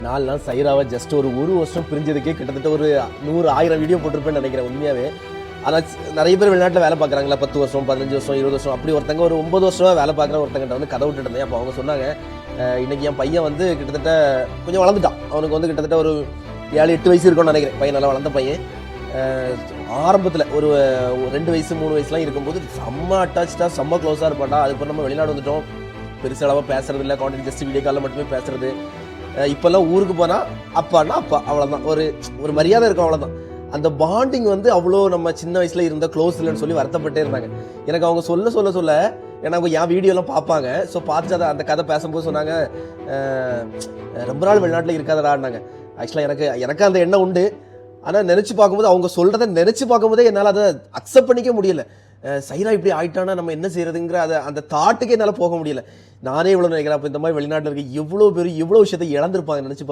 4 நாள் சைராவை ஜஸ்ட் ஒரு வருஷம் பிரிஞ்சதுக்கே கிட்டத்தட்ட ஒரு 100,000 வீடியோ போட்டிருப்பேன்னு நினைக்கிறேன் உண்மையாகவே. ஆனால் நிறைய பேர் வெளிநாட்டில் வேலை பார்க்குறாங்களா, 10 வருஷம் 15 வருஷம் 20 வருஷம் அப்படி ஒருத்தங்க ஒரு 9 வருஷமாக வேலை பார்க்குற ஒருத்தங்கிட்ட வந்து கதை விட்டுட்டு இருந்தேன். அப்போ அவங்க சொன்னாங்க, இன்றைக்கி என் பையன் வந்து கிட்டத்தட்ட கொஞ்சம் வளர்ந்துட்டான். அவனுக்கு வந்து கிட்டத்தட்ட ஒரு 7-8 வயசு இருக்கும்னு நினைக்கிறேன். பையன் நல்லா வளர்ந்த பையன். ஆரம்பத்தில் ஒரு 2 வயசு 3 வயசுலாம் இருக்கும்போது செம்ம அட்டாச்சாக செம்ம க்ளோஸாக இருப்பான்டா. அதுக்கப்புறம் நம்ம வெளிநாடு வந்துட்டோம், பெருசளவாக பேசுறது இல்லை, கான்டெக்ட் ஜஸ்ட் வீடியோ காலில் மட்டுமே பேசுறது. இப்போல்லாம் ஊருக்கு போனால் அப்பான்னா அப்பா, அவ்வளோதான். ஒரு மரியாதை இருக்கும், அவ்வளோதான். அந்த பாண்டிங் வந்து அவ்வளோ நம்ம சின்ன வயசில் இருந்த க்ளோஸ் இல்லைன்னு சொல்லி வருத்தப்பட்டே இருந்தாங்க. எனக்கு அவங்க சொல்ல ஏன்னா அவங்க என் வீடியோலாம் பார்ப்பாங்க. ஸோ பார்த்துட்டு அந்த கதை பேசும்போது சொன்னாங்க, ரொம்ப நாள் வெளிநாட்டில் இருக்காதடான்னாங்க. ஆக்சுவலாக எனக்கு அந்த எண்ணம் உண்டு. ஆனால் நினச்சி பார்க்கும்போது அவங்க சொல்கிறத நினச்சி பார்க்கும்போதே என்னால் அதை அக்செப்ட் பண்ணிக்க முடியல. சைரா இப்படி ஆகிட்டானா நம்ம என்ன செய்யறதுங்கிற அந்த தாட்டுக்கே என்னால் போக முடியல. நானே இவ்வளோ நினைக்கிறேன். அப்போ இந்த மாதிரி வெளிநாட்டில் இருக்க எவ்வளோ பேர் எவ்வளோ விஷயத்தை இழந்திருப்பாங்க நினச்சி